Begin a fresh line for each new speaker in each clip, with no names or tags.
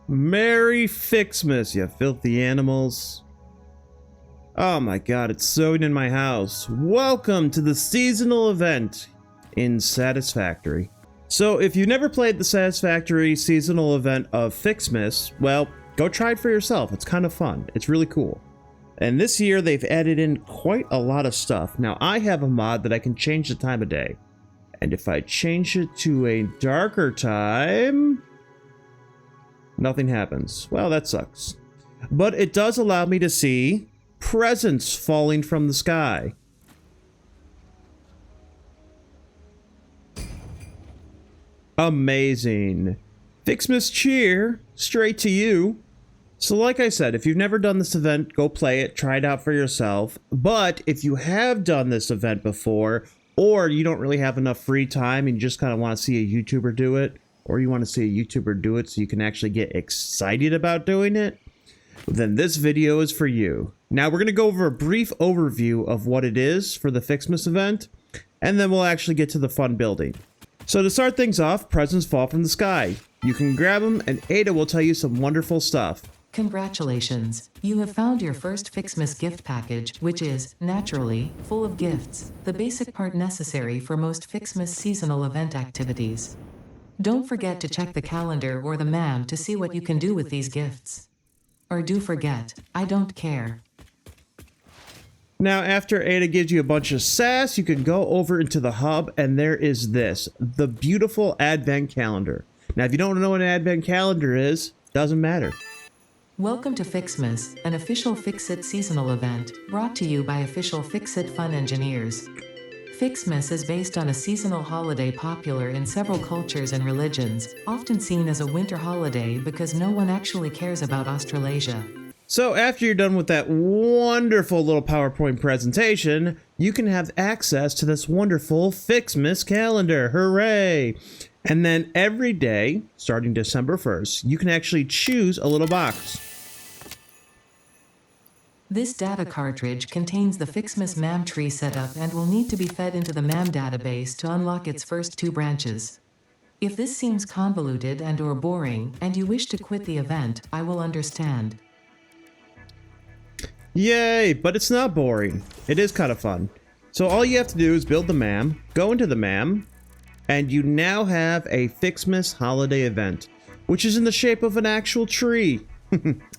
Merry Fixmas, you filthy animals. Oh my god, it's snowing in my house. Welcome to the seasonal event in Satisfactory. So if you've never played the Satisfactory seasonal event of FICSMAS, well, go try it for yourself. It's kind of fun. It's really cool. And this year they've added in quite a lot of stuff. Now I have a mod that I can change the time of day. And if I change it to a darker time, nothing happens. Well, that sucks. But it does allow me to see presents falling from the sky. Amazing. FICSMAS cheer straight to you. So like I said, if you've never done this event, go play it, try it out for yourself. But if you have done this event before, or you don't really have enough free time and you just kind of want to see a YouTuber do it, or you want to see a YouTuber do it so you can actually get excited about doing it, then this video is for you. Now we're going to go over a brief overview of what it is for the FICSMAS event, and then we'll actually get to the fun building. So to start things off, presents fall from the sky. You can grab them, and Ada will tell you some wonderful stuff.
Congratulations, you have found your first FICSMAS gift package, which is, naturally, full of gifts, the basic part necessary for most FICSMAS seasonal event activities. Don't forget to check the calendar or the MAM to see what you can do with these gifts. Or do forget, I don't care.
Now, after Ada gives you a bunch of sass, you can go over into the hub, and there is this, the beautiful advent calendar. Now, if you don't know what an advent calendar is, doesn't matter.
Welcome to FICSMAS, an official Fix-It seasonal event, brought to you by official Fix-It Fun engineers. FICSMAS is based on a seasonal holiday popular in several cultures and religions, often seen as a winter holiday because no one actually cares about Australasia.
So after you're done with that wonderful little PowerPoint presentation, you can have access to this wonderful FICSMAS calendar. Hooray! And then every day, starting December 1st, you can actually choose a little box.
This data cartridge contains the FICSMAS MAM tree setup and will need to be fed into the MAM database to unlock its first 2 branches. If this seems convoluted and/or boring, and you wish to quit the event, I will understand.
Yay, but it's not boring. It is kind of fun. So all you have to do is build the MAM, go into the MAM, and you now have a FICSMAS holiday event, which is in the shape of an actual tree,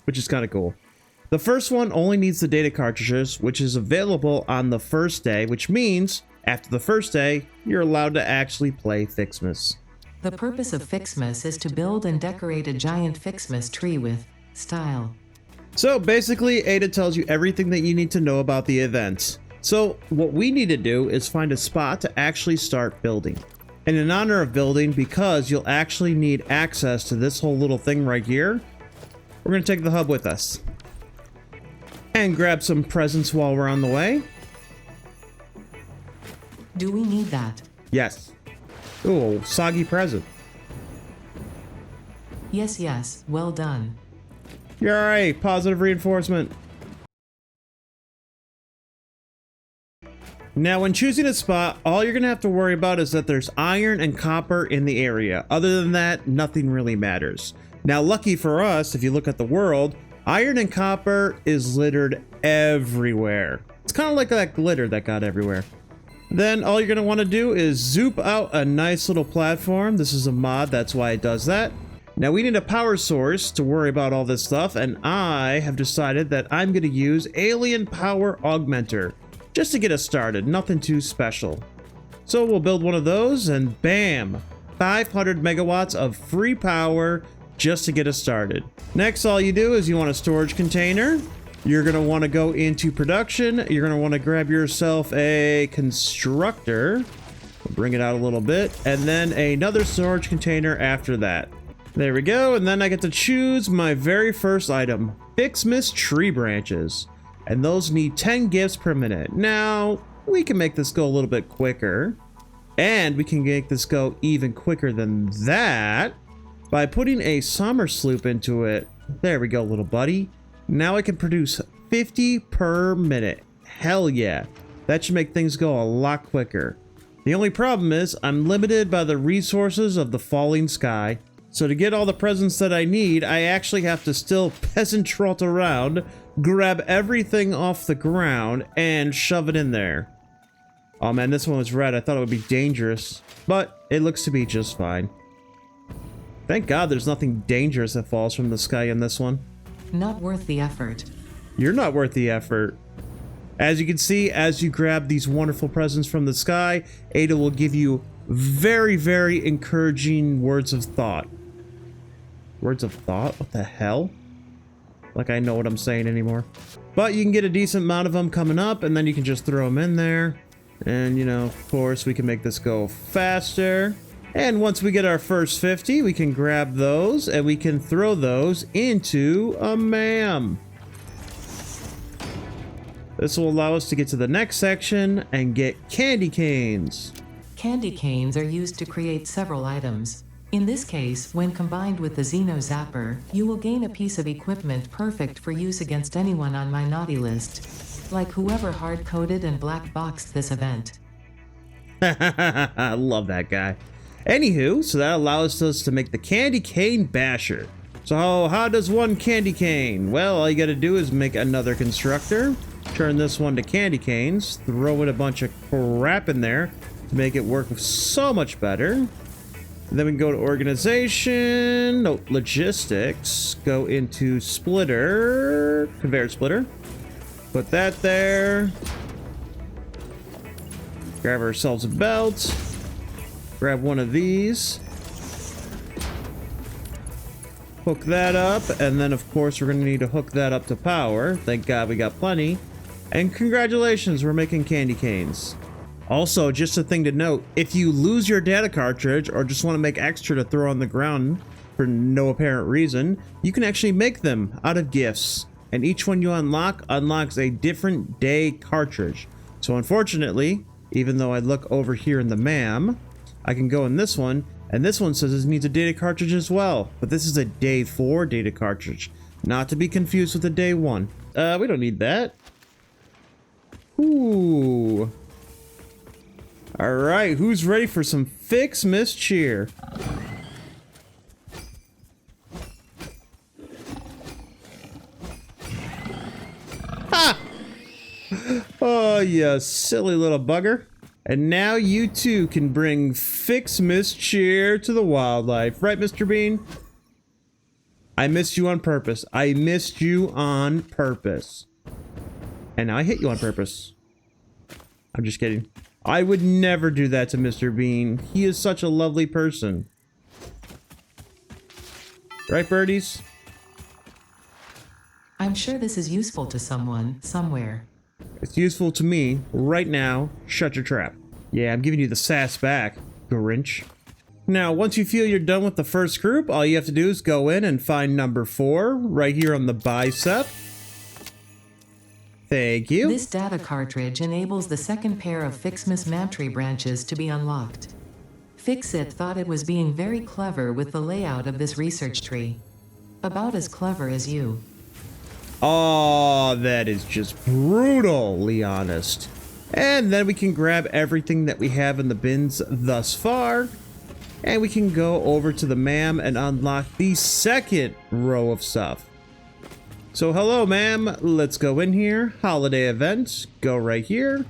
which is kind of cool. The first one only needs the data cartridges, which is available on the first day, which means after the first day, you're allowed to actually play FICSMAS.
The purpose of FICSMAS is to build and decorate a giant FICSMAS tree with style.
So basically, Ada tells you everything that you need to know about the event. So what we need to do is find a spot to actually start building. And in honor of building, because you'll actually need access to this whole little thing right here, we're going to take the hub with us. And grab some presents while we're on the way.
Do we need that?
Yes. Ooh, soggy present.
Yes, well done.
Yay, positive reinforcement. Now, when choosing a spot, all you're going to have to worry about is that there's iron and copper in the area. Other than that, nothing really matters. Now, lucky for us, if you look at the world, iron and copper is littered everywhere. It's kind of like that glitter that got everywhere. Then all you're going to want to do is zoop out a nice little platform. This is a mod, that's why it does that. Now we need a power source to worry about all this stuff, and I have decided that I'm going to use Alien Power Augmenter just to get us started, nothing too special. So we'll build one of those and bam, 500 megawatts of free power just to get us started. Next, all you do is you want a storage container. You're going to want to go into production. You're going to want to grab yourself a constructor. We'll bring it out a little bit, and then another storage container after that. There we go, and then I get to choose my very first item, FICSMAS tree branches. And those need 10 gifts per minute. Now, we can make this go a little bit quicker. And we can make this go even quicker than that by putting a summer sloop into it. There we go, little buddy. Now I can produce 50 per minute. Hell yeah. That should make things go a lot quicker. The only problem is I'm limited by the resources of the falling sky. So to get all the presents that I need, I actually have to still peasant trot around, grab everything off the ground, and shove it in there. Oh man, this one was red. I thought it would be dangerous, but it looks to be just fine. Thank God there's nothing dangerous that falls from the sky in this one.
Not worth the effort.
You're not worth the effort. As you can see, as you grab these wonderful presents from the sky, Ada will give you very, very encouraging words of thought. Words of thought? What the hell? Like I know what I'm saying anymore. But you can get a decent amount of them coming up, and then you can just throw them in there. And, you know, of course, we can make this go faster. And once we get our first 50, we can grab those, and we can throw those into a MAM. This will allow us to get to the next section and get candy canes.
Candy canes are used to create several items. In this case, when combined with the Xeno Zapper, you will gain a piece of equipment perfect for use against anyone on my naughty list. Like whoever hard-coded and black-boxed this event.
I love that guy. Anywho, so that allows us to make the candy cane basher. So how does one candy cane? Well, all you gotta do is make another constructor, turn this one to candy canes, throw in a bunch of crap in there to make it work so much better. Then we can go to organization, no, logistics, go into splitter, conveyor splitter. Put that there. Grab ourselves a belt. Grab one of these. Hook that up, and then of course we're going to need to hook that up to power. Thank God we got plenty. And congratulations, we're making candy canes. Also, just a thing to note, if you lose your data cartridge or just want to make extra to throw on the ground for no apparent reason, you can actually make them out of gifts. And each one you unlock unlocks a different day cartridge. So unfortunately, even though I look over here in the MAM, I can go in this one, and this one says it needs a data cartridge as well. But this is a day 4 data cartridge, not to be confused with a day 1. We don't need that. Ooh. All right, who's ready for some FICSMAS cheer? Ha! Oh, you silly little bugger. And now you too can bring FICSMAS cheer to the wildlife. Right, Mr. Bean? I missed you on purpose. I missed you on purpose. And now I hit you on purpose. I'm just kidding. I would never do that to Mr. Bean. He is such a lovely person. Right, birdies?
I'm sure this is useful to someone, somewhere.
It's useful to me right now. Shut your trap. Yeah, I'm giving you the sass back, Grinch. Now, once you feel you're done with the first group, all you have to do is go in and find number 4 right here on the bicep. Thank you.
This data cartridge enables the second pair of FICSMAS Mantry branches to be unlocked. Fixit thought it was being very clever with the layout of this research tree. About as clever as you.
Oh, that is just brutally honest. And then we can grab everything that we have in the bins thus far. And we can go over to the MAM and unlock the second row of stuff. So hello, ma'am. Let's go in here. Holiday event. Go right here.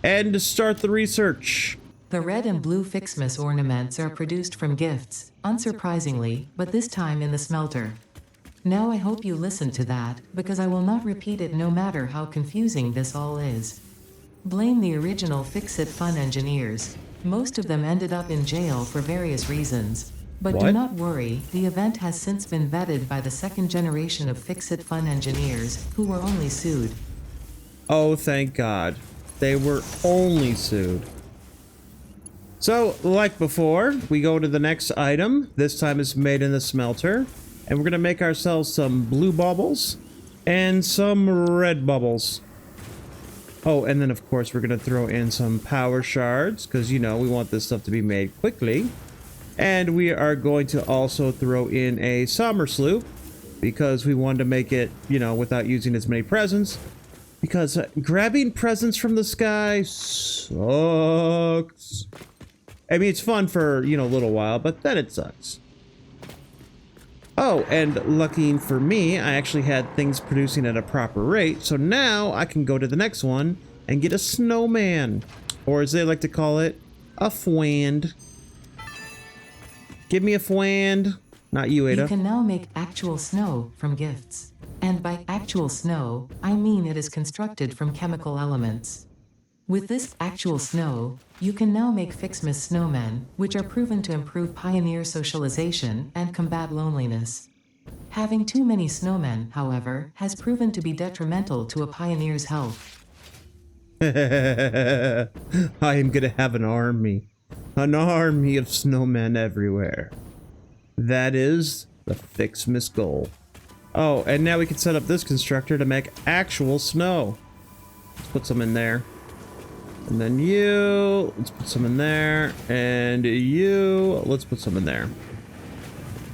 And start the research.
The red and blue FICSMAS ornaments are produced from gifts, unsurprisingly, but this time in the smelter. Now I hope you listen to that, because I will not repeat it no matter how confusing this all is. Blame the original Fixit Fun engineers. Most of them ended up in jail for various reasons. But do not worry, the event has since been vetted by the second generation of Fixit Fun engineers, who were only sued.
Oh, thank God. They were only sued. So, like before, we go to the next item. This time it's made in the smelter. And we're going to make ourselves some blue bubbles and some red bubbles. Oh, and then of course we're going to throw in some power shards because, you know, we want this stuff to be made quickly. And we are going to also throw in a summer sloop because we wanted to make it, you know, without using as many presents. Because grabbing presents from the sky sucks. I mean, it's fun for, you know, a little while, but then it sucks. Oh, and lucky for me, I actually had things producing at a proper rate, so now I can go to the next one and get a snowman. Or as they like to call it, a fwand. Give me a fwand. Not you, Ada.
You can now make actual snow from gifts. And by actual snow, I mean it is constructed from chemical elements. With this actual snow, you can now make FICSMAS snowmen, which are proven to improve pioneer socialization and combat loneliness. Having too many snowmen, however, has proven to be detrimental to a pioneer's health.
I am gonna have an army of snowmen everywhere. That is the FICSMAS goal. Oh, and now we can set up this constructor to make actual snow. Let's put some in there. And then you, let's put some in there. And you, let's put some in there.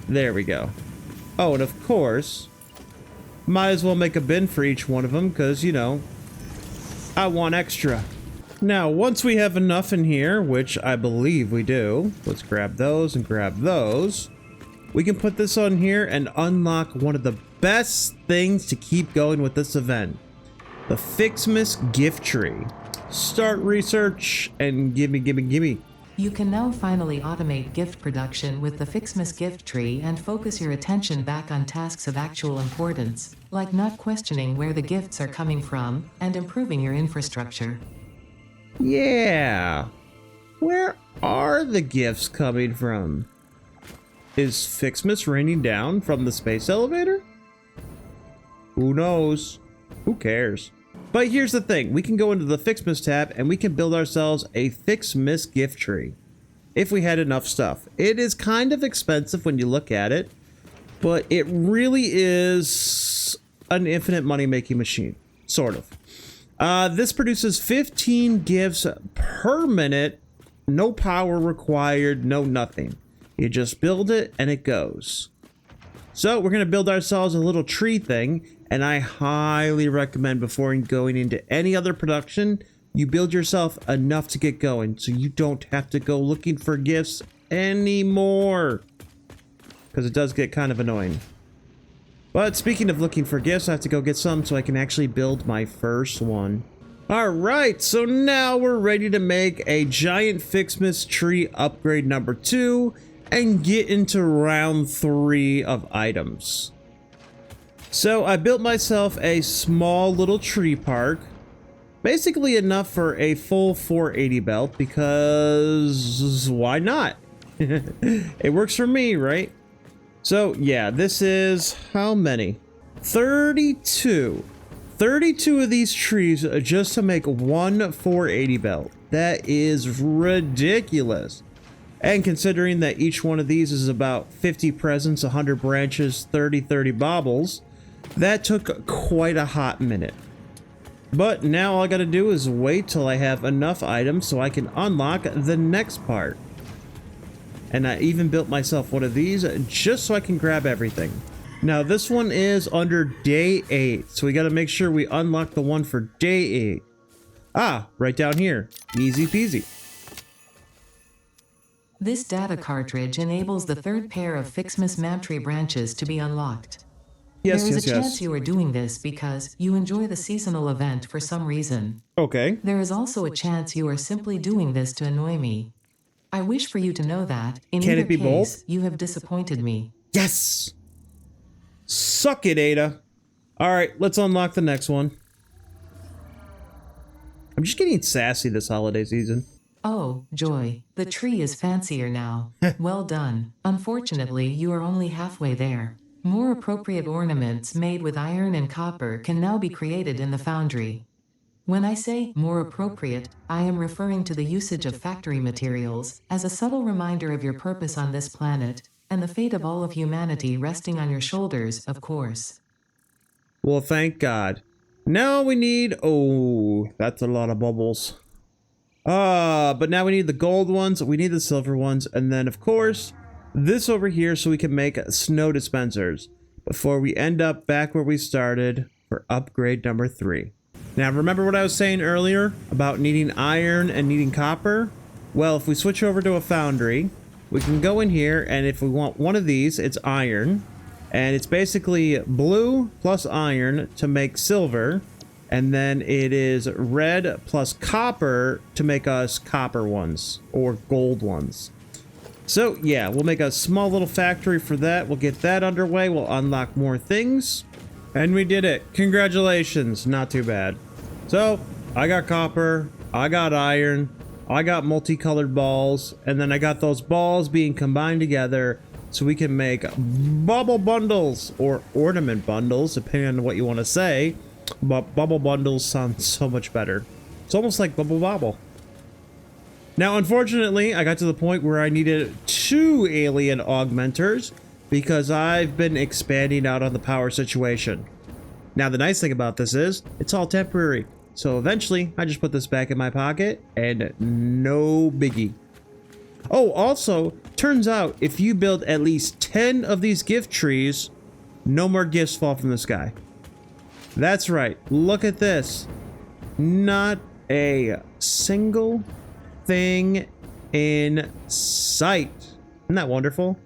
There we go. Oh, and of course, might as well make a bin for each one of them because, you know, I want extra. Now, once we have enough in here, which I believe we do, let's grab those and grab those. We can put this on here and unlock one of the best things to keep going with this event. The FICSMAS gift tree. Start research and gimme.
You can now finally automate gift production with the FICSMAS gift tree and focus your attention back on tasks of actual importance, like not questioning where the gifts are coming from and improving your infrastructure.
Yeah. Where are the gifts coming from? Is FICSMAS raining down from the space elevator? Who knows? Who cares? But here's the thing. We can go into the FICSMAS tab and we can build ourselves a FICSMAS gift tree. If we had enough stuff. It is kind of expensive when you look at it, but it really is an infinite money-making machine. Sort of. This produces 15 gifts per minute. No power required, no nothing. You just build it and it goes. So we're going to build ourselves a little tree thing, and I highly recommend before going into any other production, you build yourself enough to get going so you don't have to go looking for gifts anymore. Because it does get kind of annoying. But speaking of looking for gifts, I have to go get some so I can actually build my first one. Alright, so now we're ready to make a giant FICSMAS tree upgrade number 2 and get into round 3 of items. So I built myself a small little tree park, basically enough for a full 480 belt because why not? It works for me, right? So yeah, this is how many? 32. 32 of these trees just to make one 480 belt. That is ridiculous. And considering that each one of these is about 50 presents, 100 branches, 30 baubles, that took quite a hot minute. But now all I gotta do is wait till I have enough items so I can unlock the next part. And I even built myself one of these just so I can grab everything. Now this one is under day 8, so we gotta make sure we unlock the one for day 8. Ah, right down here. Easy peasy.
This data cartridge enables the third pair of FICSMAS map-tree branches to be unlocked. There is a chance you are doing this because you enjoy the seasonal event for some reason.
Okay.
There is also a chance you are simply doing this to annoy me. I wish for you to know that, in either case, you have disappointed me.
Yes! Suck it, Ada. Alright, let's unlock the next one. I'm just getting sassy this holiday season.
Oh, joy. The tree is fancier now. Well done. Unfortunately, you are only halfway there. More appropriate ornaments made with iron and copper can now be created in the foundry. When I say more appropriate, I am referring to the usage of factory materials as a subtle reminder of your purpose on this planet and the fate of all of humanity resting on your shoulders, of course.
Well, thank God. Now we need... Oh, that's a lot of bubbles. But now we need the gold ones, we need the silver ones, and then, of course, this over here so we can make snow dispensers before we end up back where we started for upgrade number 3. Now, remember what I was saying earlier about needing iron and needing copper? Well, if we switch over to a foundry, we can go in here, and if we want one of these, it's iron. And it's basically blue plus iron to make silver. And then it is red plus copper to make us copper ones or gold ones. So yeah, we'll make a small little factory for that. We'll get that underway. We'll unlock more things. And we did it. Congratulations. Not too bad. So I got copper. I got iron. I got multicolored balls. And then I got those balls being combined together so we can make bubble bundles or ornament bundles, depending on what you want to say. But bubble bundles sound so much better. It's almost like bubble bobble. Now, unfortunately, I got to the point where I needed 2 alien augmenters because I've been expanding out on the power situation. Now, the nice thing about this is it's all temporary. So eventually, I just put this back in my pocket and no biggie. Oh, also, turns out if you build at least 10 of these gift trees, no more gifts fall from the sky. That's right. Look at this. Not a single thing in sight. Isn't that wonderful?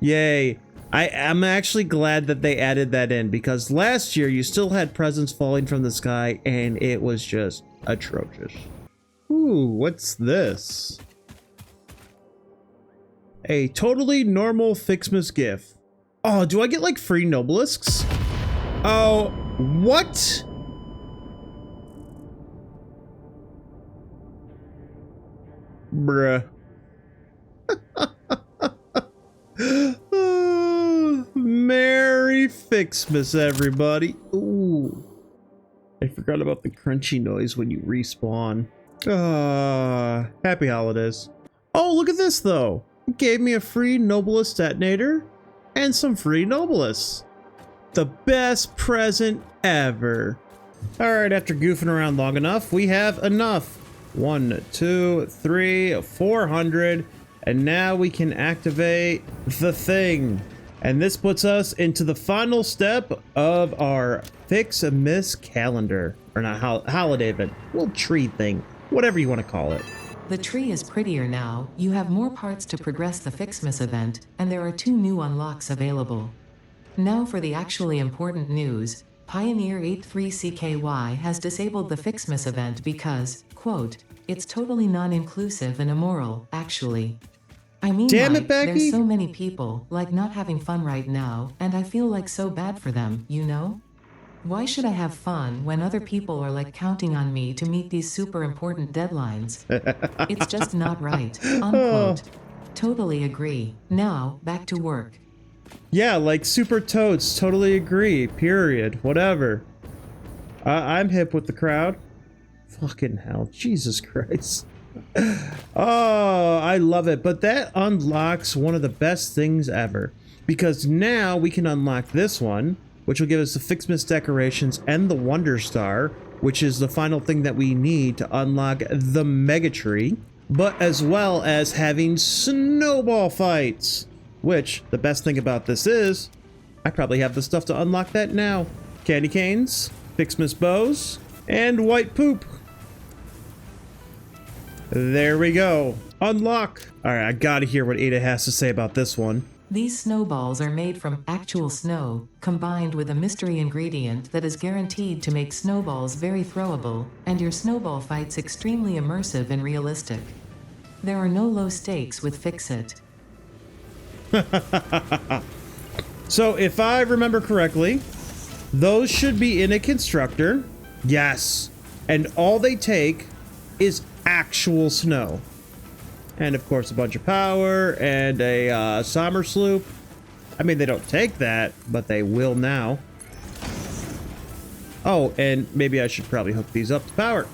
Yay. I'm actually glad that they added that in because last year you still had presents falling from the sky and it was just atrocious. Ooh, what's this? A totally normal FICSMAS gift. Oh, do I get like free nobelisks? Oh, what? Bruh. Oh, Merry FICSMAS, everybody. Ooh. I forgot about the crunchy noise when you respawn. Happy holidays. Oh, look at this, though. It gave me a free Noblest Detonator and some free Noblest. The best present ever. Alright, after goofing around long enough, we have enough. 1, 2, 3, 400. And now we can activate the thing. And this puts us into the final step of our FICSMAS calendar. Or not holiday event. Little tree thing. Whatever you want to call it.
The tree is prettier now, you have more parts to progress the FICSMAS event, and there are 2 new unlocks available. Now for the actually important news, Pioneer 83CKY has disabled the FICSMAS event because, quote, it's totally non-inclusive and immoral, actually. I mean,
damn it, Becky.
There's so many people, like, not having fun right now, and I feel like so bad for them, you know? Why should I have fun when other people are like counting on me to meet these super important deadlines? It's just not right, unquote. Totally agree. Now, back to work.
Yeah, like super toads, totally agree, period, whatever. I'm hip with the crowd. Fucking hell, Jesus Christ. Oh, I love it, but that unlocks one of the best things ever. Because now we can unlock this one, which will give us the FICSMAS decorations and the Wonder Star, which is the final thing that we need to unlock the Mega Tree, but as well as having snowball fights. Which, the best thing about this is, I probably have the stuff to unlock that now. Candy canes, FICSMAS bows, and white poop. There we go. Unlock. Alright, I gotta hear what Ada has to say about this one.
These snowballs are made from actual snow, combined with a mystery ingredient that is guaranteed to make snowballs very throwable, and your snowball fights extremely immersive and realistic. There are no low stakes with Fix-It.
So, if I remember correctly, those should be in a constructor. Yes. And all they take is actual snow. And of course a bunch of power and a summer sloop. I mean, they don't take that, but they will now. Oh, and maybe I should probably hook these up to power.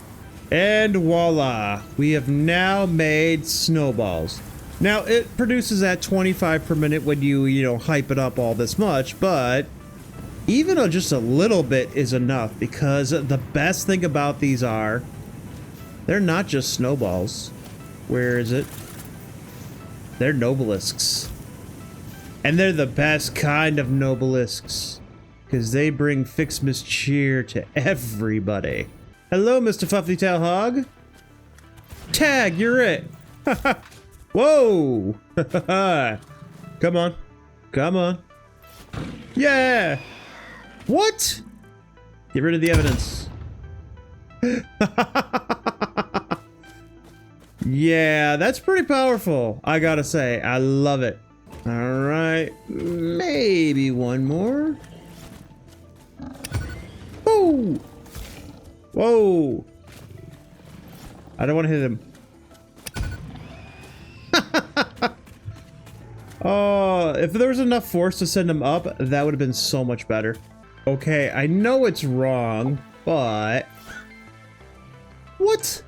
And voila, we have now made snowballs. Now it produces at 25 per minute when you hype it up all this much, but even just a little bit is enough, because the best thing about these are they're not just snowballs. Where is it? They're nobelisks. And they're the best kind of nobelisks, because they bring FICSMAS cheer to everybody. Hello, Mr. Fluffy Tail Hog. Tag, you're it. Whoa. Come on. Come on. Yeah! What? Get rid of the evidence. Yeah, that's pretty powerful, I gotta say. I love it. Alright, maybe one more. Whoa! Whoa! I don't want to hit him. Oh, if there was enough force to send him up, that would have been so much better. Okay, I know it's wrong, but... What?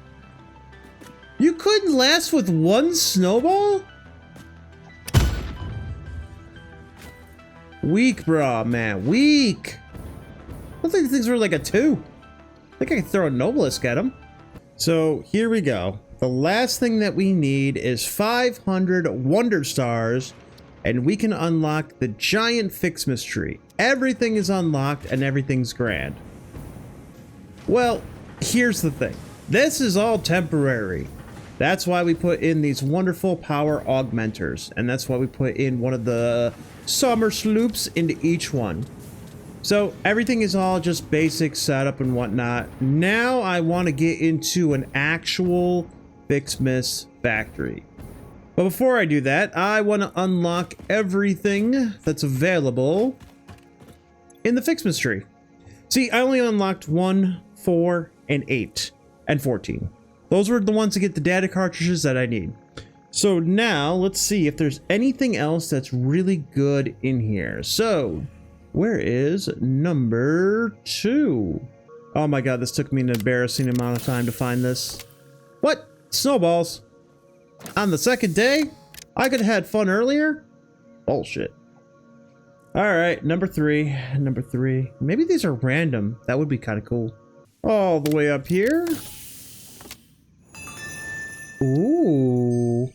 You couldn't last with one snowball? Weak, bro, man. Weak. I don't think things were like a 2. I think I could throw a Nobelisk at him. So, here we go. The last thing that we need is 500 Wonder Stars, and we can unlock the giant FICSMAS tree. Everything is unlocked, and everything's grand. Well, here's the thing. This is all temporary. That's why we put in these wonderful power augmenters, and that's why we put in one of the summer sloops into each one. So everything is all just basic setup and whatnot. Now I want to get into an actual FICSMAS factory. But before I do that, I want to unlock everything that's available in the FICSMAS tree. See, I only unlocked 1, 4, and 8, and 14. Those were the ones to get the data cartridges that I need. So now let's see if there's anything else that's really good in here. So where is number 2? Oh my god, this took me an embarrassing amount of time to find this. What? Snowballs? On the second day? I could have had fun earlier? Bullshit. Alright, number 3. Number 3. Maybe these are random. That would be kind of cool. All the way up here. Ooh.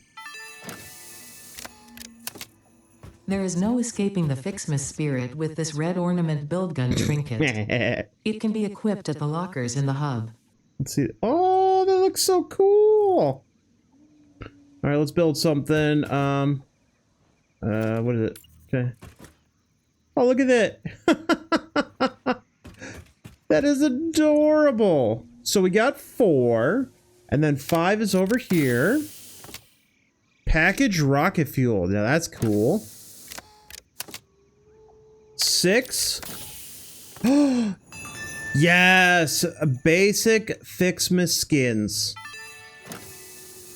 There is no escaping the FICSMAS spirit with this red ornament build gun trinket. It can be equipped at the lockers in the hub.
Let's see. Oh, that looks so cool. All right, let's build something. What is it? Okay. Oh, look at that. That is adorable. So we got 4. And then 5 is over here. Package rocket fuel. Now that's cool. 6. Yes! Basic FICSMAS skins.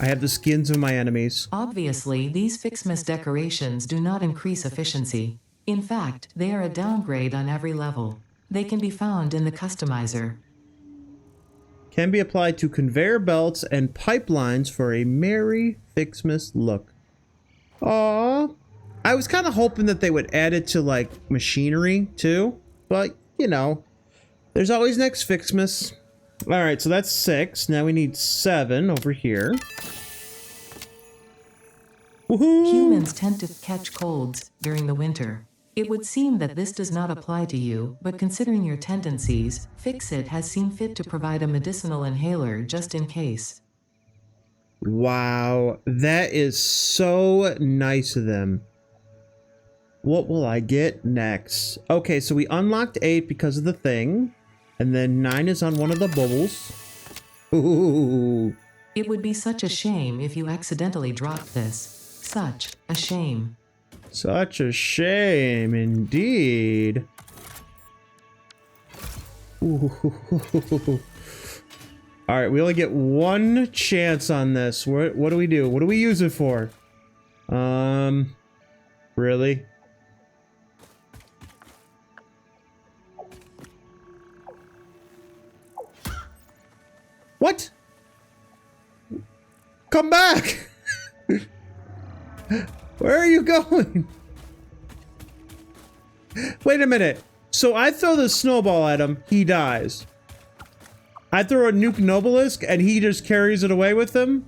I have the skins of my enemies.
Obviously, these FICSMAS decorations do not increase efficiency. In fact, they are a downgrade on every level. They can be found in the customizer.
Can be applied to conveyor belts and pipelines for a merry FICSMAS look. Aww. I was kind of hoping that they would add it to, like, machinery, too. But, you know, there's always next FICSMAS. Alright, so that's 6. Now we need 7 over here. Woohoo!
Humans tend to catch colds during the winter. It would seem that this does not apply to you, but considering your tendencies, FICSIT has seen fit to provide a medicinal inhaler just in case.
Wow, that is so nice of them. What will I get next? Okay, so we unlocked 8 because of the thing, and then 9 is on one of the bubbles. Ooh.
It would be such a shame if you accidentally dropped this. Such a shame.
Such a shame, indeed. Ooh. All right, we only get one chance on this. What do we do? What do we use it for? Really? What? Come back! Where are you going? Wait a minute. So I throw the snowball at him, he dies. I throw a nuke Nobelisk and he just carries it away with him?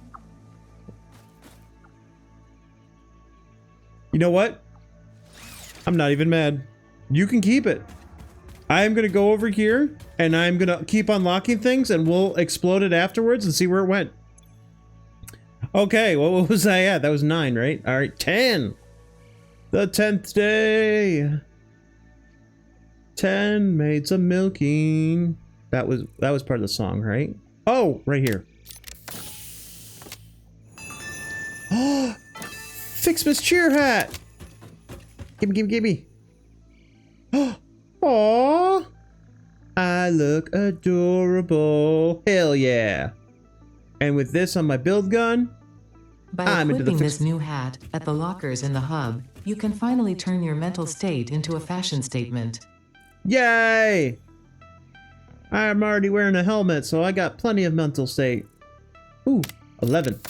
You know what? I'm not even mad. You can keep it. I am gonna go over here and I'm gonna keep unlocking things and we'll explode it afterwards and see where it went. Okay, what was I at? That was 9, right? All right, 10. The 10th day. 10 maids a milking. That was part of the song, right? Oh, right here. Oh, FICSMAS cheer hat. Gimme. Aww. I look adorable. Hell yeah. And with this on my build gun,
By equipping this new hat at the lockers in the hub, you can finally turn your mental state into a fashion statement.
Yay! I'm already wearing a helmet, so I got plenty of mental state. Ooh, 11.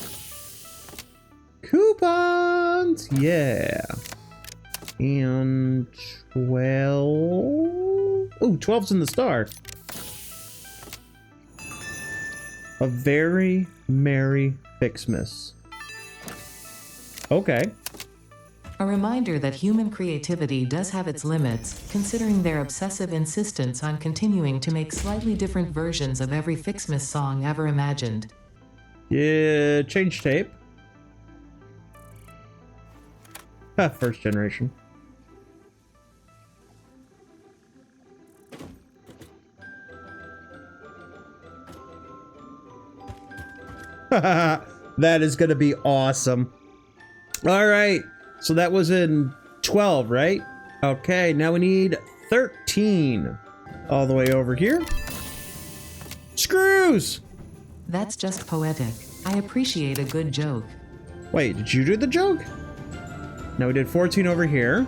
Coupons! Yeah. And 12. Ooh, 12's in the star. A very merry FICSMAS. Okay.
A reminder that human creativity does have its limits, considering their obsessive insistence on continuing to make slightly different versions of every FICSMAS song ever imagined.
Yeah, change tape. First generation. That is gonna be awesome. All right, so that was in 12, right? Okay, now we need 13. All the way over here. Screws!
That's just poetic. I appreciate a good joke.
Wait, did you do the joke? No, we did 14 over here.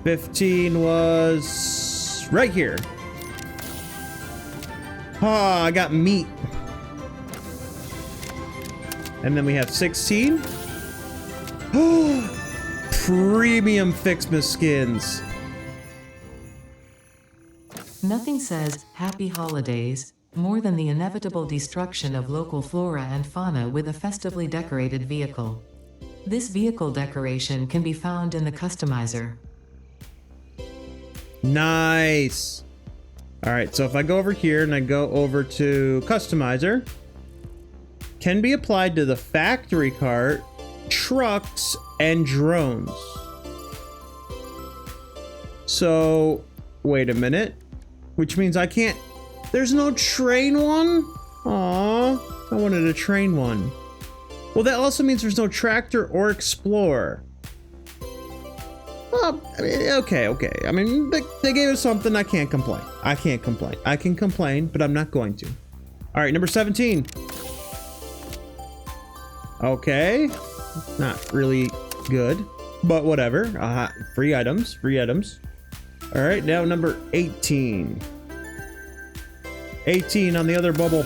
15 was right here. Ah, I got meat. And then we have 16. Premium FICSMAS skins.
Nothing says happy holidays more than the inevitable destruction of local flora and fauna with a festively decorated vehicle. This vehicle decoration can be found in the customizer.
Nice. All right, so if I go over here and I go over to customizer, can be applied to the factory cart, trucks, and drones. So, wait a minute. Which means I can't... There's no train one? Aw, I wanted a train one. Well, that also means there's no tractor or explorer. Well, I mean, okay. I mean, they gave us something. I can't complain. I can complain, but I'm not going to. All right, number 17. Okay. Not really good, but whatever. Free items. All right, now number 18. 18 on the other bubble.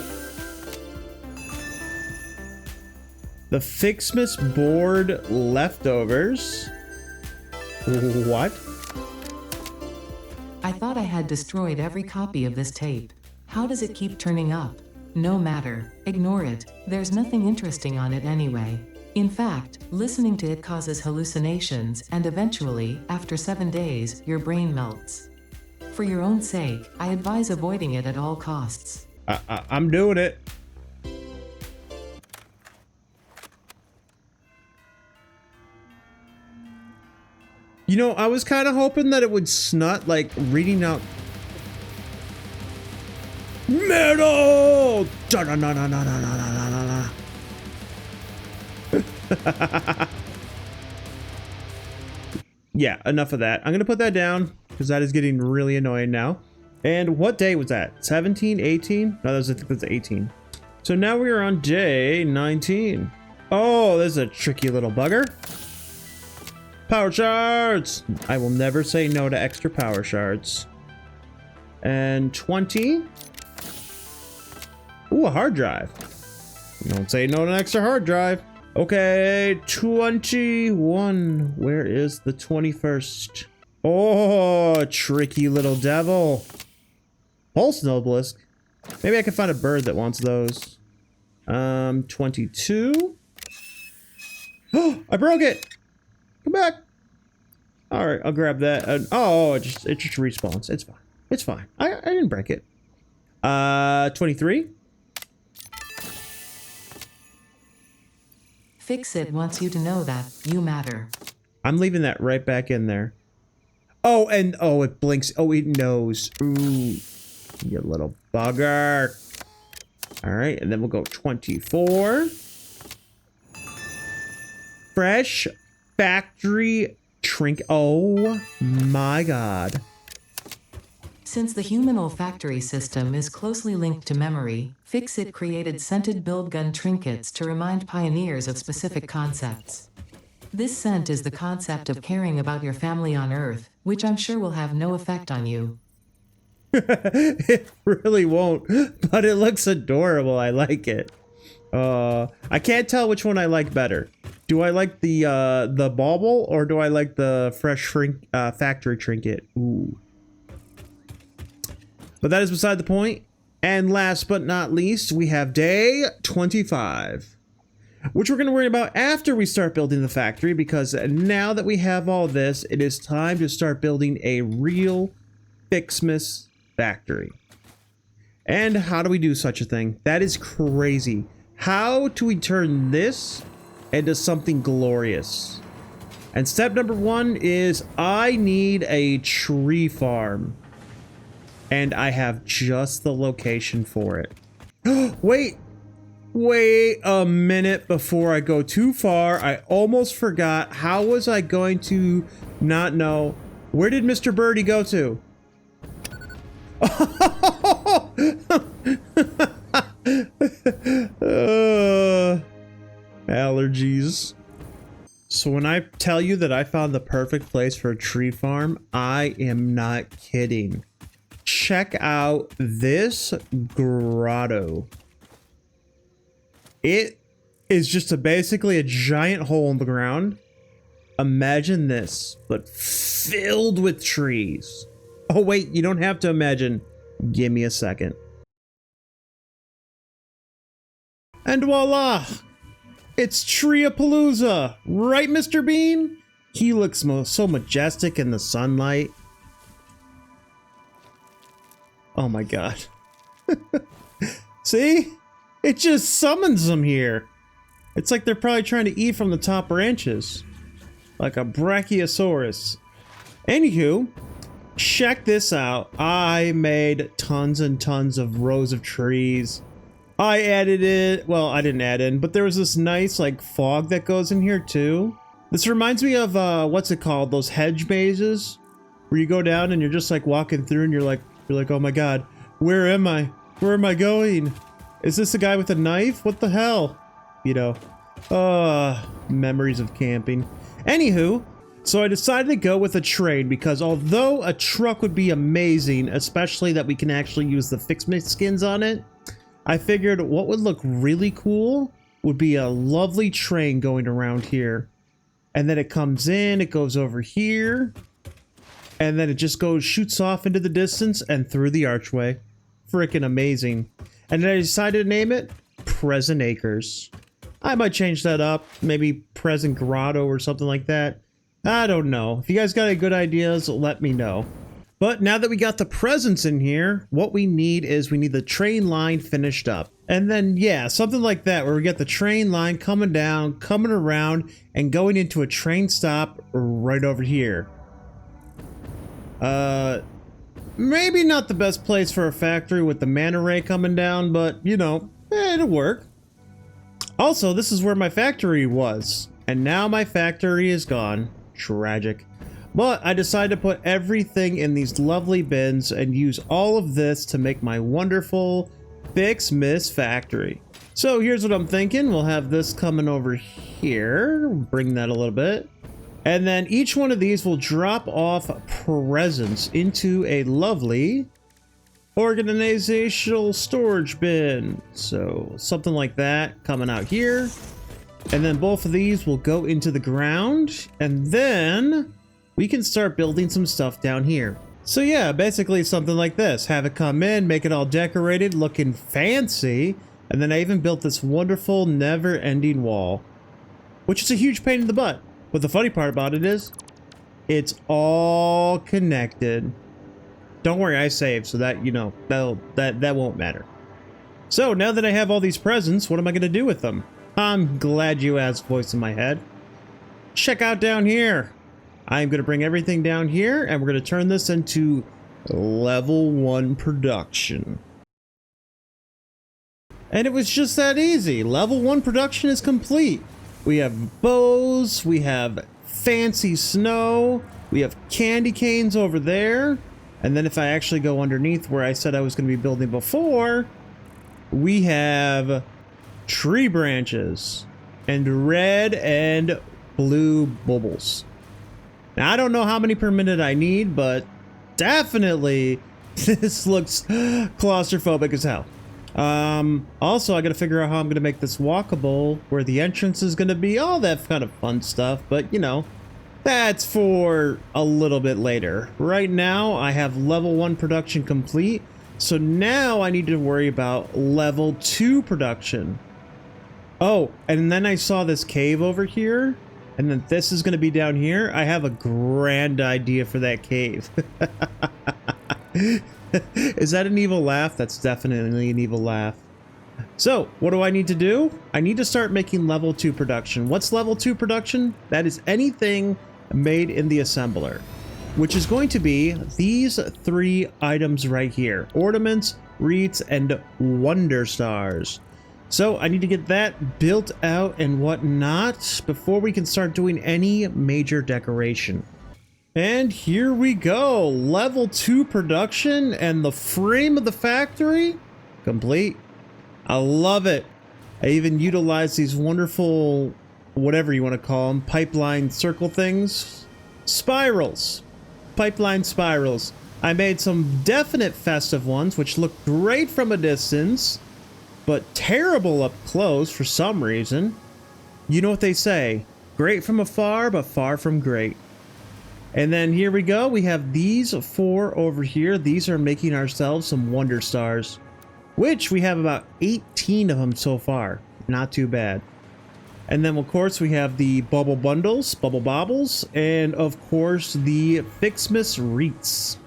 The FICSMAS board leftovers. What?
I thought I had destroyed every copy of this tape. How does it keep turning up? No matter. Ignore it. There's nothing interesting on it anyway. In fact, listening to it causes hallucinations, and eventually, after 7 days, your brain melts. For your own sake, I advise avoiding it at all costs.
I'm doing it. You know, I was kind of hoping that it would snut, like reading out metal. Yeah, enough of that. I'm gonna put that down because that is getting really annoying now. And what day was that? 17, 18? No, I think that's 18. So now we are on day 19. Oh, this is a tricky little bugger. Power shards! I will never say no to extra power shards. And 20. Ooh, a hard drive. Don't say no to an extra hard drive. Okay, 21. Where is the 21st? Oh, tricky little devil. Pulse Noblisk. Maybe I can find a bird that wants those. 22. Oh, I broke it. Come back. All right, I'll grab that. Oh, it just respawns. It's fine. It's fine. I didn't break it. 23.
Fix It wants you to know that you matter.
I'm leaving that right back in there. Oh, and oh, it blinks. Oh, it knows. Ooh, you little bugger. All right, and then we'll go 24. Fresh factory trinket. Oh my god.
Since the human olfactory system is closely linked to memory, Fixit created scented build gun trinkets to remind pioneers of specific concepts. This scent is the concept of caring about your family on Earth, which I'm sure will have no effect on you.
It really won't, but it looks adorable. I like it. I can't tell which one I like better. Do I like the bauble or do I like the fresh factory trinket? Ooh. But that is beside the point. And last but not least, we have day 25, which we're going to worry about after we start building the factory, because now that we have all this, it is time to start building a real FICSMAS factory. And how do we do such a thing? That is crazy. How do we turn this into something glorious? And step number 1 is I need a tree farm. And I have just the location for it. Wait a minute before I go too far. I almost forgot. How was I going to not know? Where did Mr. Birdie go to? Allergies. So when I tell you that I found the perfect place for a tree farm, I am not kidding. Check out this grotto. It is just basically a giant hole in the ground. Imagine this, but filled with trees. Oh wait, you don't have to imagine. Give me a second. And voila! It's Treeapalooza! Right, Mr. Bean? He looks so majestic in the sunlight. Oh my god. See? It just summons them here. It's like they're probably trying to eat from the top branches. Like a brachiosaurus. Anywho, check this out. I made tons and tons of rows of trees. I added it. Well, I didn't add in, but there was this nice like fog that goes in here too. This reminds me of what's it called? Those hedge mazes where you go down and you're just like walking through and you're like, oh my god, where am I? Where am I going? Is this a guy with a knife? What the hell? You know, memories of camping. Anywho, so I decided to go with a train because although a truck would be amazing, especially that we can actually use the FICSMAS skins on it, I figured what would look really cool would be a lovely train going around here. And then it comes in, it goes over here, and then it just shoots off into the distance and through the archway. Freaking amazing. And then I decided to name it Present Acres. I might change that up. Maybe Present Grotto or something like that. I don't know. If you guys got any good ideas, let me know. But now that we got the presents in here, what we need is we need the train line finished up. And then, yeah, something like that where we get the train line coming down, coming around, and going into a train stop right over here. Maybe not the best place for a factory with the manta ray coming down, but, you know, it'll work. Also, this is where my factory was, and now my factory is gone. Tragic. But I decided to put everything in these lovely bins and use all of this to make my wonderful FICSMAS factory. So here's what I'm thinking. We'll have this coming over here. Bring that a little bit. And then each one of these will drop off presents into a lovely organizational storage bin. So something like that coming out here. And then both of these will go into the ground. And then we can start building some stuff down here. So yeah, basically something like this. Have it come in, make it all decorated, looking fancy. And then I even built this wonderful never-ending wall, which is a huge pain in the butt. But the funny part about it is, it's all connected. Don't worry, I saved, so that, you know, that won't matter. So now that I have all these presents, what am I going to do with them? I'm glad you asked, voice in my head. Check out down here. I'm going to bring everything down here, and we're going to turn this into level 1 production. And it was just that easy. Level 1 production is complete. We have bows, we have fancy snow, we have candy canes over there, and then if I actually go underneath where I said I was going to be building before, we have tree branches and red and blue bubbles. Now I don't know how many per minute I need, but definitely this looks claustrophobic as hell. Also I gotta figure out how I'm gonna make this walkable, where the entrance is gonna be, all that kind of fun stuff, but you know, that's for a little bit later. Right now I have level 1 production complete, so now I need to worry about level 2 production. Oh, and then I saw this cave over here, and then this is gonna be down here. I have a grand idea for that cave. Is that an evil laugh? That's definitely an evil laugh. So, what do I need to do? I need to start making level 2 production. What's level 2 production? That is anything made in the assembler, which is going to be these 3 items right here: ornaments, wreaths, and wonder stars. So I need to get that built out and whatnot before we can start doing any major decoration. And here we go, level 2 production, and the frame of the factory complete. I love it. I even utilized these wonderful, whatever you want to call them, pipeline circle things, spirals, pipeline spirals. I made some definite festive ones, which look great from a distance, but terrible up close for some reason. You know what they say, great from afar, but far from great. And then here we go, we have these 4 over here. These are making ourselves some wonder stars, which we have about 18 of them so far. Not too bad. And then of course we have the bubble bundles, bubble bobbles, and of course the FICSMAS wreaths.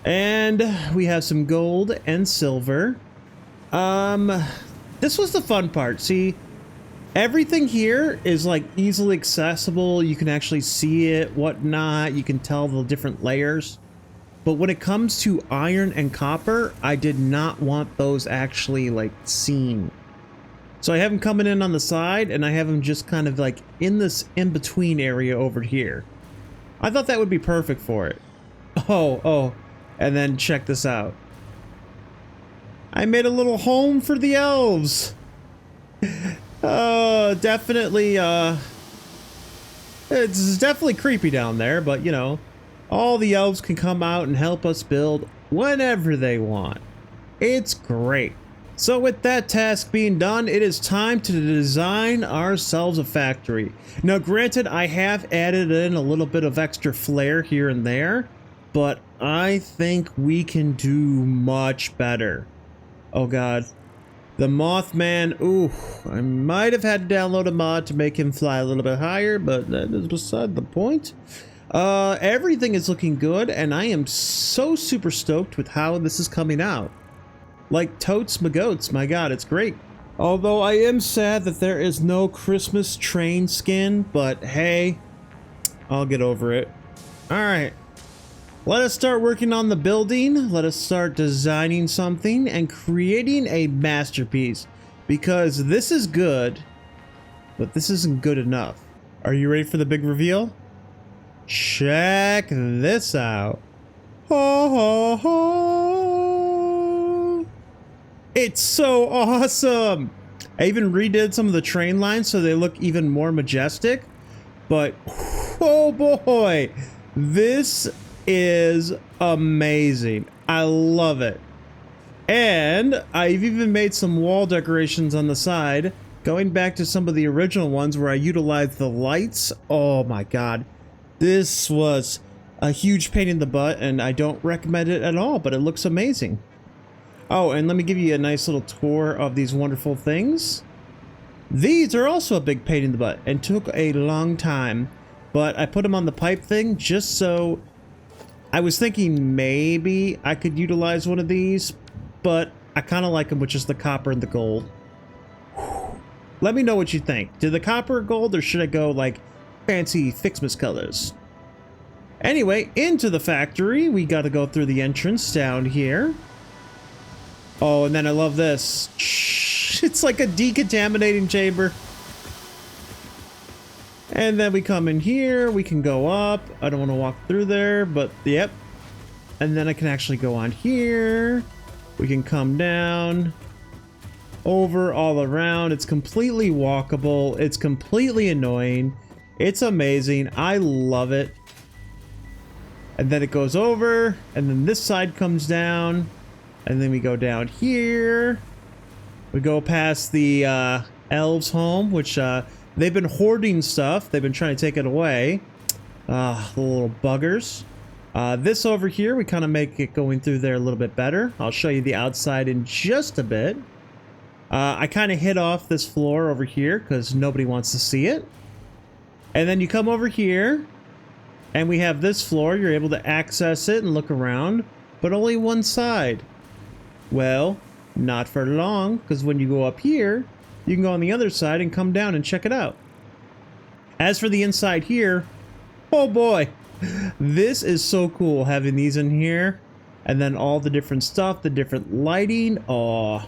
And we have some gold and silver. This was the fun part. See, everything here is like easily accessible. You can actually see it, whatnot. You can tell the different layers. But when it comes to iron and copper, I did not want those actually like seen. So I have them coming in on the side, and I have them just kind of like in this in-between area over here. I thought that would be perfect for it. Oh, and then check this out. I made a little home for the elves. Definitely, it's definitely creepy down there, but you know, all the elves can come out and help us build whenever they want. It's great. So with that task being done, it is time to design ourselves a factory. Now granted, I have added in a little bit of extra flair here and there, but I think we can do much better. Oh god. The Mothman, ooh, I might have had to download a mod to make him fly a little bit higher, but that is beside the point. Everything is looking good, and I am so super stoked with how this is coming out. Like totes my goats, my god, it's great. Although I am sad that there is no Christmas train skin, but hey, I'll get over it. Alright. Let us start working on the building. Let us start designing something and creating a masterpiece, because this is good, but this isn't good enough. Are you ready for the big reveal? Check this out. Ho ho ho! It's so awesome! I even redid some of the train lines so they look even more majestic, but oh boy, this is amazing. I love it. And I've even made some wall decorations on the side, going back to some of the original ones where I utilized the lights. Oh my god, this was a huge pain in the butt, and I don't recommend it at all, but it looks amazing. Oh, and let me give you a nice little tour of these wonderful things. These are also a big pain in the butt and took a long time, but I put them on the pipe thing just so I was thinking maybe I could utilize one of these, but I kind of like them with just the copper and the gold. Let me know what you think. Do the copper or gold, or should I go like fancy FICSMAS colors? Anyway, into the factory. We got to go through the entrance down here. Oh, and then I love this. It's like a decontaminating chamber. And then we come in here. We can go up. I don't want to walk through there, but yep. And then I can actually go on here. We can come down. Over, all around. It's completely walkable. It's completely annoying. It's amazing. I love it. And then it goes over. And then this side comes down. And then we go down here. We go past the elves' home, which they've been hoarding stuff. They've been trying to take it away. The little buggers. This over here, we kind of make it going through there a little bit better. I'll show you the outside in just a bit. I kind of hit off this floor over here because nobody wants to see it. And then you come over here, and we have this floor. You're able to access it and look around, but only one side. Well, not for long, because when you go up here, you can go on the other side and come down and check it out. As for the inside here, oh boy, this is so cool having these in here, and then all the different stuff, the different lighting. Oh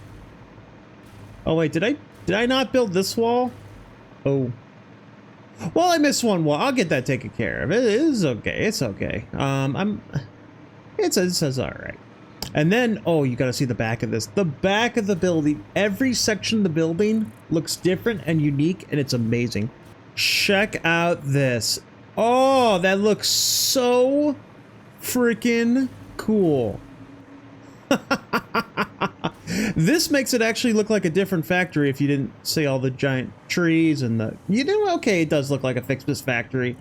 wait, did I not build this wall? Oh, well, I missed one wall. I'll get that taken care of. It is okay. It's okay. It says all right. And then, oh, you got to see the back of this. The back of the building. Every section of the building looks different and unique, and it's amazing. Check out this. Oh, that looks so freaking cool. This makes it actually look like a different factory if you didn't see all the giant trees and the... You know, okay, it does look like a FICSMAS factory.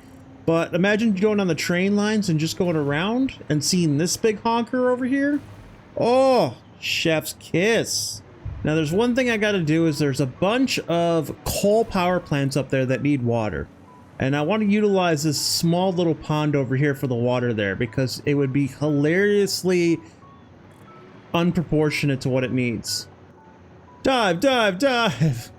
But imagine going on the train lines and just going around and seeing this big honker over here. Oh, chef's kiss. Now, there's one thing I got to do is there's a bunch of coal power plants up there that need water. And I want to utilize this small little pond over here for the water there because it would be hilariously unproportionate to what it needs. Dive, dive, dive.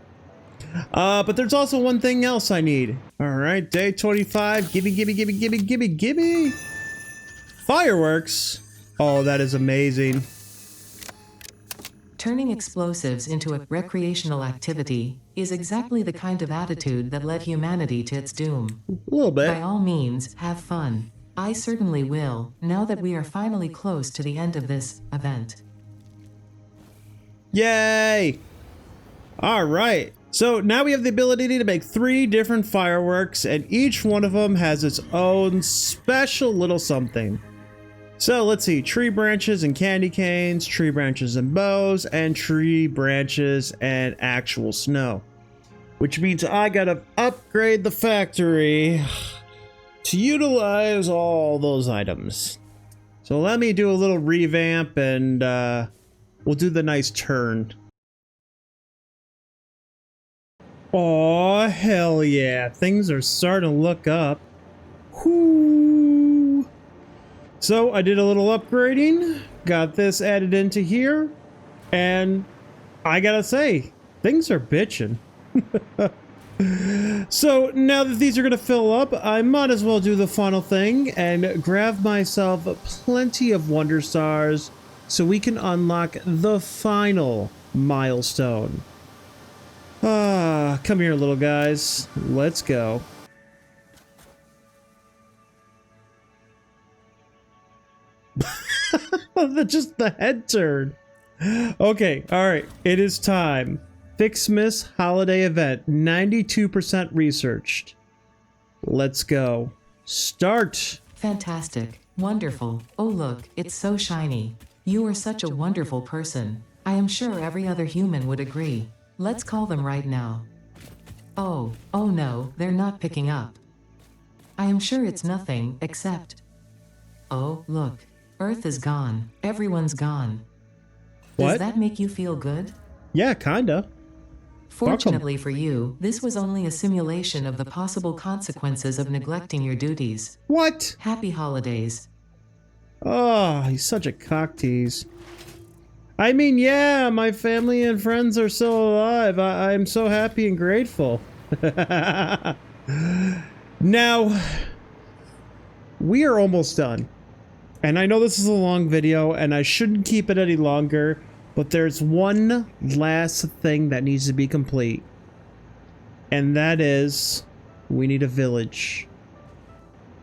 But there's also one thing else I need. All right, day 25. Gimme. Fireworks. Oh, that is amazing.
Turning explosives into a recreational activity is exactly the kind of attitude that led humanity to its doom.
A little bit.
By all means, have fun. I certainly will, now that we are finally close to the end of this event.
Yay! All right. So now we have the ability to make 3 different fireworks, and each one of them has its own special little something. So let's see, tree branches and candy canes, tree branches and bows, and tree branches and actual snow. Which means I gotta upgrade the factory to utilize all those items. So let me do a little revamp and we'll do the nice turn. Oh, hell yeah. Things are starting to look up. Whoo. So I did a little upgrading, got this added into here, and I gotta say, things are bitching. So now that these are gonna fill up, I might as well do the final thing and grab myself plenty of Wonder Stars so we can unlock the final milestone. Come here, little guys. Let's go. Just the head turn. Okay, all right. It is time. FICSMAS holiday event. 92% researched. Let's go. Start.
Fantastic. Wonderful. Oh look, it's so shiny. You are such a wonderful person. I am sure every other human would agree. Let's call them right now. Oh no, they're not picking up. I am sure it's nothing, except... Oh, look. Earth is gone. Everyone's gone. Does
What?
that make you feel good?
Yeah, kinda.
Fortunately for you, this was only a simulation of the possible consequences of neglecting your duties.
What?
Happy holidays.
Oh, he's such a cock tease. I mean, yeah, my family and friends are still alive. I'm so happy and grateful. Now, we are almost done. And I know this is a long video and I shouldn't keep it any longer, but there's one last thing that needs to be complete. And that is, we need a village.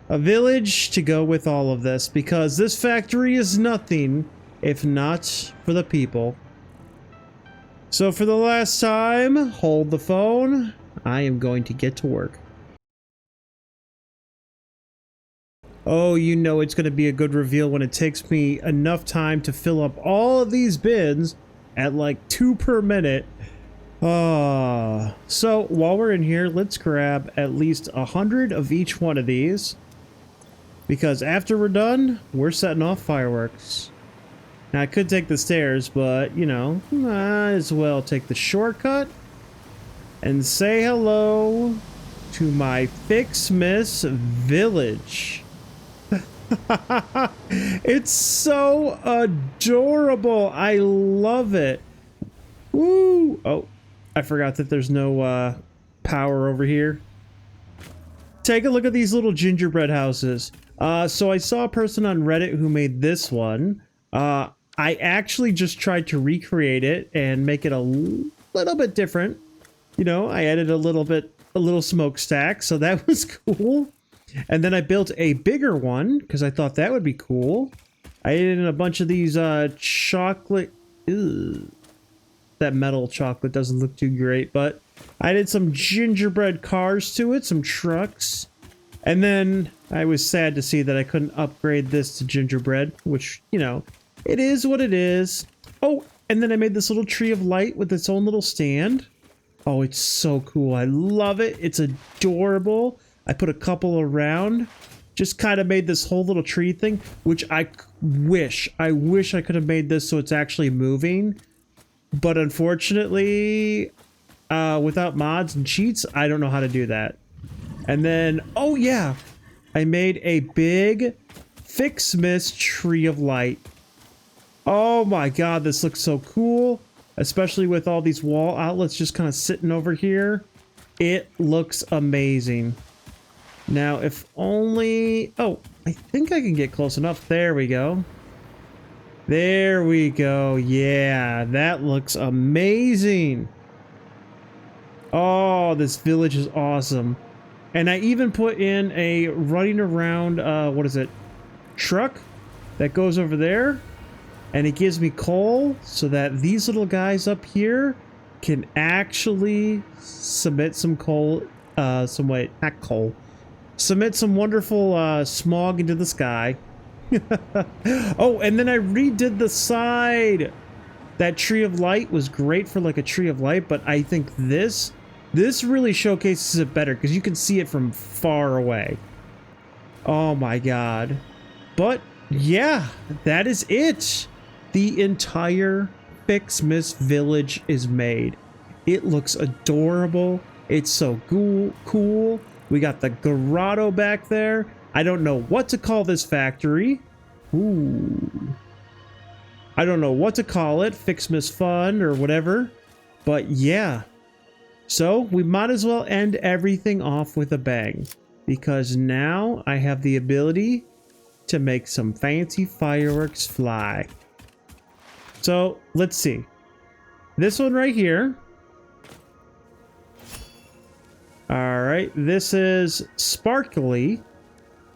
A village to go with all of this, because this factory is nothing if not for the people. So for the last time, hold the phone. I am going to get to work. Oh, you know it's going to be a good reveal when it takes me enough time to fill up all of these bins at like 2 per minute. So while we're in here, let's grab at least 100 of each one of these. Because after we're done, we're setting off fireworks. Now I could take the stairs, but you know, might as well take the shortcut and say hello to my FICSMAS Village. It's so adorable. I love it. Woo! Oh, I forgot that there's no power over here. Take a look at these little gingerbread houses. So I saw a person on Reddit who made this one. I actually just tried to recreate it and make it a little bit different. You know, I added a little smokestack, so that was cool. And then I built a bigger one because I thought that would be cool. I added in a bunch of these chocolate. Ew. That metal chocolate doesn't look too great, but I did some gingerbread cars to it, some trucks. And then I was sad to see that I couldn't upgrade this to gingerbread, which, you know, it is what it is. Oh, and then I made this little tree of light with its own little stand. Oh, it's so cool. I love it. It's adorable. I put a couple around. Just kind of made this whole little tree thing, which I wish I could have made this so it's actually moving. But unfortunately, without mods and cheats, I don't know how to do that. And then, oh yeah, I made a big FICSMAS tree of light. Oh my god, this looks so cool. Especially with all these wall outlets just kind of sitting over here. It looks amazing. Now, if only... Oh, I think I can get close enough. There we go. There we go. Yeah, that looks amazing. Oh, this village is awesome. And I even put in a running around, what is it? Truck that goes over there. And it gives me coal so that these little guys up here can actually submit some coal, submit some wonderful smog into the sky. Oh, and then I redid the side. That tree of light was great for like a tree of light, but I think this really showcases it better because you can see it from far away. Oh my god. But yeah, that is it. The entire FICSMAS Village is made. It looks adorable. It's so cool. We got the grotto back there. I don't know what to call this factory. Ooh. I don't know what to call it. FICSMAS Fun or whatever. But yeah. So we might as well end everything off with a bang. Because now I have the ability to make some fancy fireworks fly. So let's see. This one right here. All right, this is sparkly.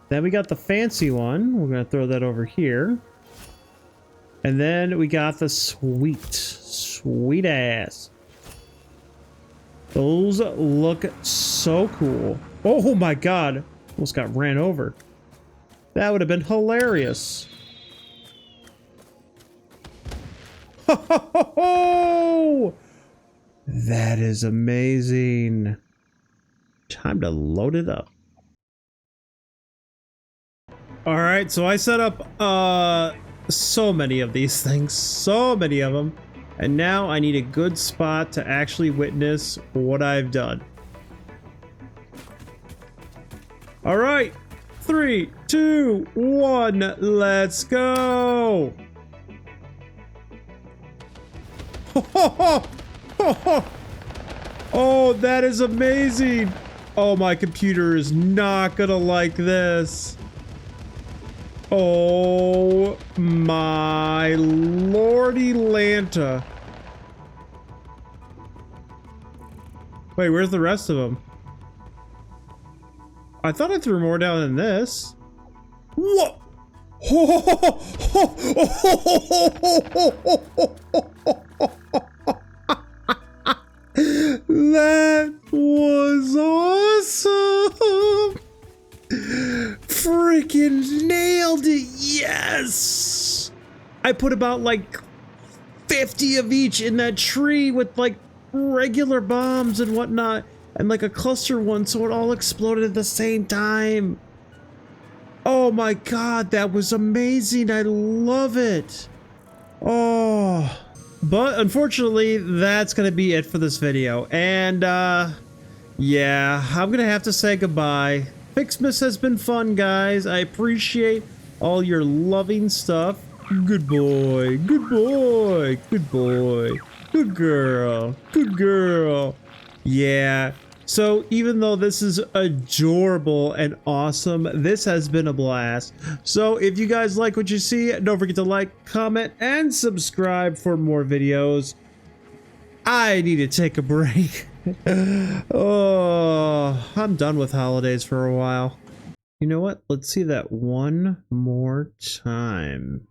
Then we got the fancy one. We're gonna throw that over here. And then we got the sweet ass. Those look so cool. Oh my god, almost got ran over. That would have been hilarious. Ho! That is amazing. Time to load it up. All right, so I set up so many of these things, so many of them, and now I need a good spot to actually witness what I've done. All right, 3, 2, 1, let's go. Oh, that is amazing. Oh, my computer is not gonna like this. Oh my lordy Lanta. Wait, where's the rest of them? I thought I threw more down than this. What? That was awesome! Freaking nailed it! Yes! I put about like 50 of each in that tree with like regular bombs and whatnot, and like a cluster one, so it all exploded at the same time. Oh my god, that was amazing! I love it! Oh. But unfortunately, that's gonna be it for this video. And yeah, I'm gonna have to say goodbye. FICSMAS has been fun, guys. I appreciate all your loving stuff. Good boy, good boy, good boy, good girl, good girl. Yeah. So even though this is adorable and awesome, this has been a blast. So if you guys like what you see, don't forget to like, comment, and subscribe for more videos. I need to take a break. Oh, I'm done with holidays for a while. You know what? Let's see that one more time.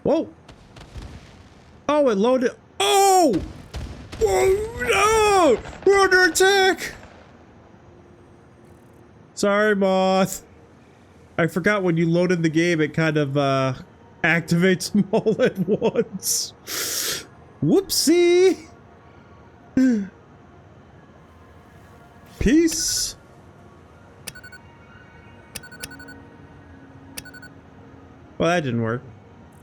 Whoa! Oh, it loaded. Oh! Whoa, no! We're under attack! Sorry, Moth. I forgot when you loaded the game, it kind of activates them all at once. Whoopsie! Peace. Well, that didn't work.